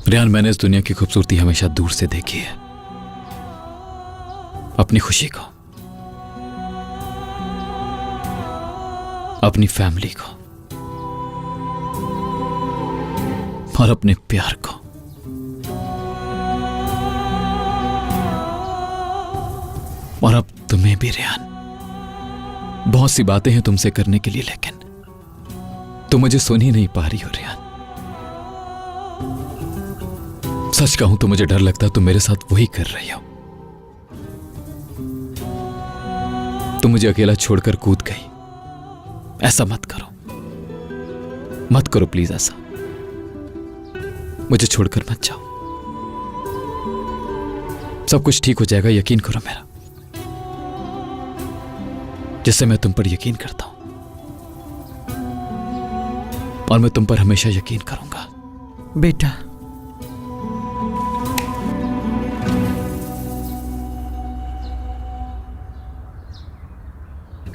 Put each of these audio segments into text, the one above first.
रियान, मैंने इस दुनिया की खूबसूरती हमेशा दूर से देखी है। अपनी खुशी को, अपनी फैमिली को और अपने प्यार को। और अब तुम्हें भी रियान, बहुत सी बातें हैं तुमसे करने के लिए, लेकिन तुम मुझे सुन ही नहीं पा रही हो रियान। सच कहूं तो मुझे डर लगता है तुम मेरे साथ वही कर रही हो। तुम मुझे अकेला छोड़कर कूद गई। ऐसा मत करो, मत करो प्लीज ऐसा। मुझे छोड़कर मत जाओ। सब कुछ ठीक हो जाएगा, यकीन करो मेरा, जिससे मैं तुम पर यकीन करता हूं। और मैं तुम पर हमेशा यकीन करूंगा। बेटा,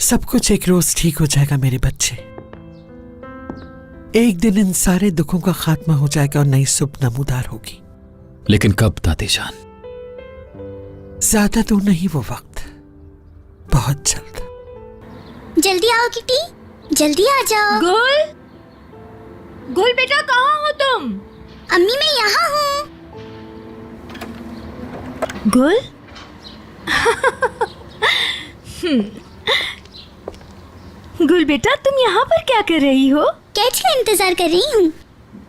सब कुछ एक रोज ठीक हो जाएगा मेरे बच्चे। एक दिन इन सारे दुखों का खात्मा हो जाएगा और नई सुबह नमूदार होगी। लेकिन कब दादी जान? ज्यादा दूर नहीं वो वक्त, बहुत जल्द। जल्दी आओ किटी, जल्दी आ जाओ। गुल, गुल बेटा कहाँ हो तुम? अम्मी मैं यहाँ हूँ। गुल गुल बेटा तुम यहाँ पर क्या कर रही हो? कैच का इंतजार कर रही हूँ।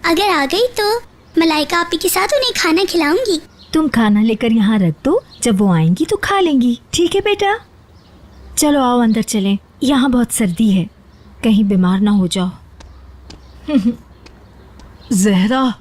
अगर आ गई तो मलाइका आपी के साथ उन्हें खाना खिलाऊंगी। तुम खाना लेकर यहाँ रख दो, जब वो आएंगी तो खा लेंगी, ठीक है बेटा? चलो आओ अंदर चलें, यहाँ बहुत सर्दी है, कहीं बीमार ना हो जाओ। जहरा,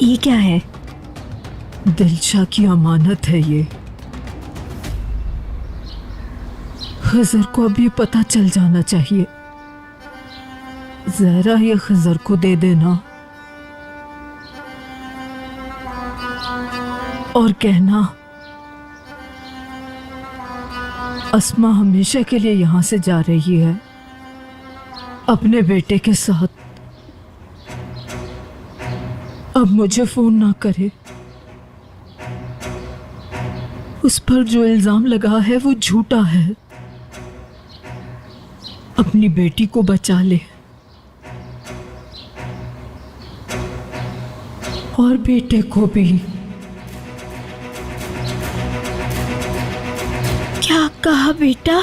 ये क्या है? दिलशा की अमानत है ये। खजर को अभी पता चल जाना चाहिए। जहरा ये खजर को दे देना और कहना अस्मा हमेशा के लिए यहां से जा रही है अपने बेटे के साथ। अब मुझे फोन ना करे। उस पर जो इल्जाम लगा है वो झूठा है। अपनी बेटी को बचा ले और बेटे को भी। क्या कहा बेटा?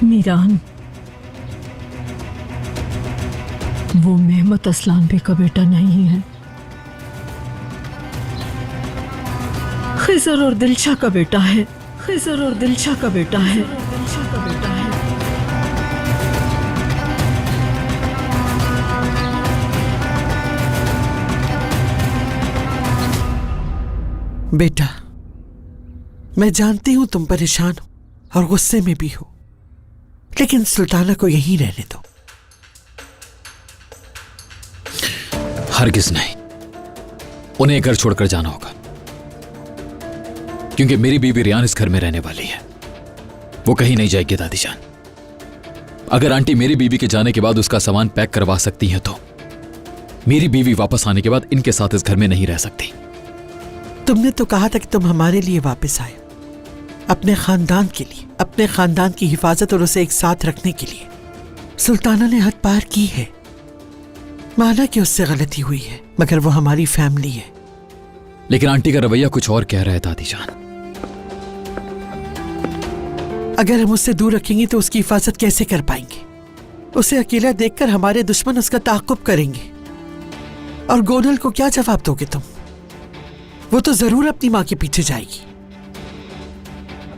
मीरान, वो मेहमत असलान बे का बेटा नहीं है, खिजर और दिलशा का बेटा है। खिजर और दिलशा का बेटा है। बेटा, मैं जानती हूं तुम परेशान हो और गुस्से में भी हो, लेकिन सुल्ताना को यहीं रहने दो। हरगिज नहीं, उन्हें घर छोड़कर जाना होगा, क्योंकि मेरी बीवी रियान इस घर में रहने वाली है। वो कहीं नहीं जाएगी दादी जान। अगर आंटी मेरी बीवी के जाने के बाद उसका सामान पैक करवा सकती हैं तो मेरी बीवी वापस आने के बाद इनके साथ इस घर में नहीं रह सकती। तुमने तो कहा था कि तुम हमारे लिए वापस आए, अपने खानदान के लिए, अपने खानदान की हिफाजत और उसे एक साथ रखने के लिए। सुल्ताना ने हद पार की है। माना कि उससे गलती हुई है, मगर वो हमारी फैमिली है। लेकिन आंटी का रवैया कुछ और कह रहा है दादी जान। अगर हम उससे दूर रखेंगे तो उसकी हिफाजत कैसे कर पाएंगे? उसे अकेला देखकर हमारे दुश्मन उसका ताक़ुब करेंगे। और गोनल को क्या जवाब दोगे तुम? वो तो जरूर अपनी माँ के पीछे जाएगी।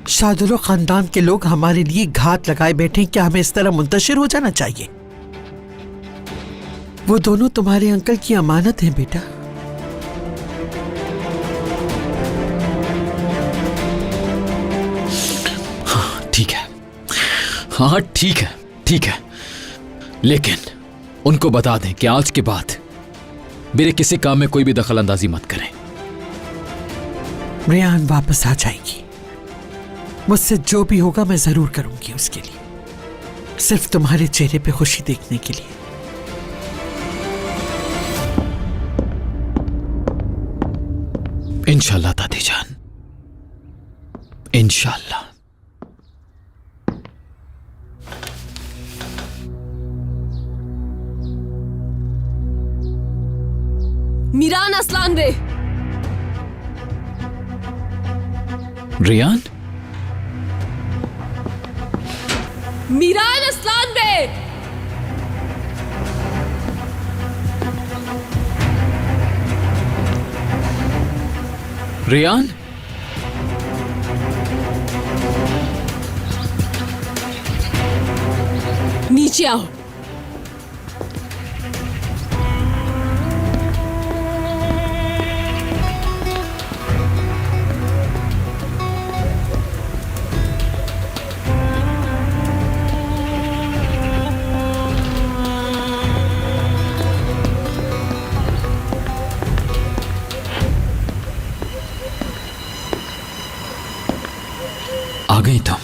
शादुलो खानदान के लोग हमारे लिए घात लगाए बैठे हैं, क्या हमें इस तरह मुंतशिर हो जाना चाहिए? वो दोनों तुम्हारे अंकल की अमानत हैं बेटा। ठीक है, हाँ ठीक है, ठीक है, लेकिन उनको बता दें कि आज के बाद मेरे किसी काम में कोई भी दखल अंदाजी मत करें। रेहान वापस आ जाएगी, मुझसे जो भी होगा मैं जरूर करूंगी उसके लिए, सिर्फ तुम्हारे चेहरे पे खुशी देखने के लिए। इंशाल्लाह दादी जान, इंशाल्लाह। मीरान असलान बे। रियान, मीरान असलान बे। रियान, नीचे आओ। आ गई तुम।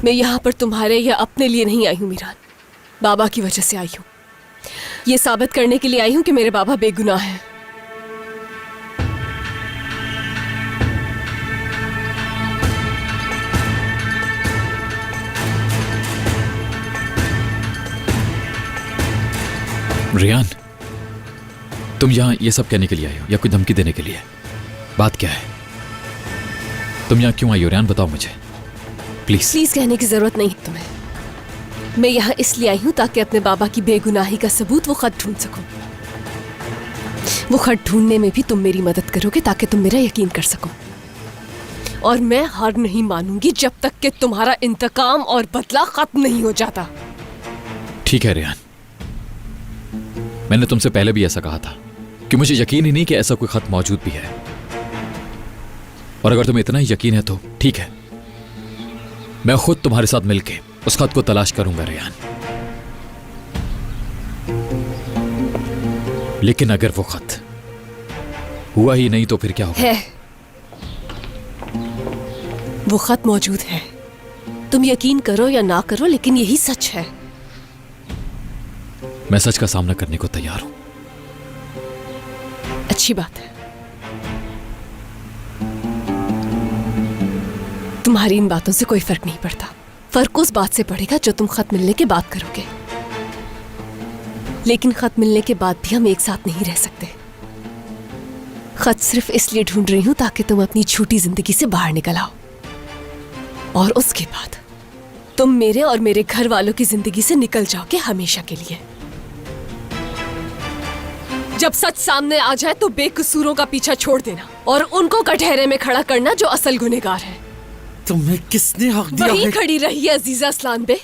मैं यहाँ पर तुम्हारे या अपने लिए नहीं आई हूँ मीरान, बाबा की वजह से आई हूँ। ये साबित करने के लिए आई हूँ कि मेरे बाबा बेगुनाह हैं। रियान, तुम यहाँ ये सब कहने के लिए आई हो या कोई धमकी देने के लिए? बात क्या है? तुम यहाँ क्यों आई हो रियान, बताओ मुझे प्लीज। प्लीज कहने की जरूरत नहीं है तुम्हें। मैं यहाँ इसलिए आई हूँ ताकि अपने बाबा की बेगुनाही का सबूत वो खत ढूंढ सकूं। वो खत ढूंढने में भी तुम मेरी मदद करोगे ताकि तुम मेरा यकीन कर सको। और मैं हार नहीं मानूंगी जब तक कि तुम्हारा इंतकाम और बदला खत्म नहीं हो जाता। ठीक है रियान, मैंने तुमसे पहले भी ऐसा कहा था कि मुझे यकीन ही नहीं कि ऐसा कोई खत मौजूद भी है। और अगर तुम्हें इतना ही यकीन है तो ठीक है, मैं खुद तुम्हारे साथ मिलके उस खत को तलाश करूंगा रियान। लेकिन अगर वो खत हुआ ही नहीं तो फिर क्या होगा? है, वो खत मौजूद है। तुम यकीन करो या ना करो, लेकिन यही सच है। मैं सच का सामना करने को तैयार हूं। अच्छी बात है। तुम्हारी इन बातों से कोई फर्क नहीं पड़ता। फर्क उस बात से पड़ेगा जो तुम खत मिलने के बाद करोगे। लेकिन खत मिलने के बाद भी हम एक साथ नहीं रह सकते। खत सिर्फ इसलिए ढूंढ रही हूं ताकि तुम अपनी झूठी जिंदगी से बाहर निकल आओ, और उसके बाद तुम मेरे और मेरे घर वालों की जिंदगी से निकल जाओगे हमेशा के लिए। जब सच सामने आ जाए तो बेकसूरों का पीछा छोड़ देना और उनको कटहरे में खड़ा करना जो असल गुनहगार है। तुम्हें किसने हक दिया वहीं है? खड़ी रही है अजीजा असलान बे।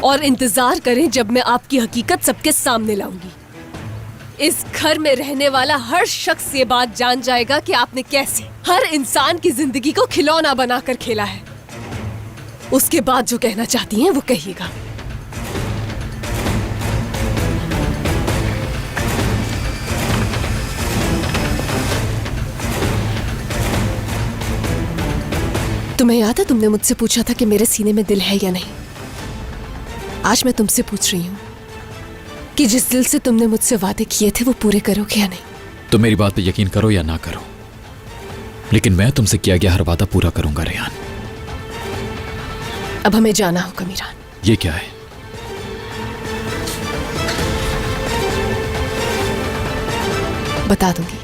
और इंतजार करें जब मैं आपकी हकीकत सबके सामने लाऊंगी। इस घर में रहने वाला हर शख्स ये बात जान जाएगा कि आपने कैसे हर इंसान की जिंदगी को खिलौना बनाकर खेला है। उसके बाद जो कहना चाहती हैं वो कहिएगा। तुम्हें याद है तुमने मुझसे पूछा था कि मेरे सीने में दिल है या नहीं? आज मैं तुमसे पूछ रही हूँ कि जिस दिल से तुमने मुझसे वादे किए थे वो पूरे करोगे या नहीं? तुम मेरी बात पे यकीन करो या ना करो, लेकिन मैं तुमसे किया गया हर वादा पूरा करूंगा रेहान। अब हमें जाना होगा मीरान। ये क्या है? बता दूंगी।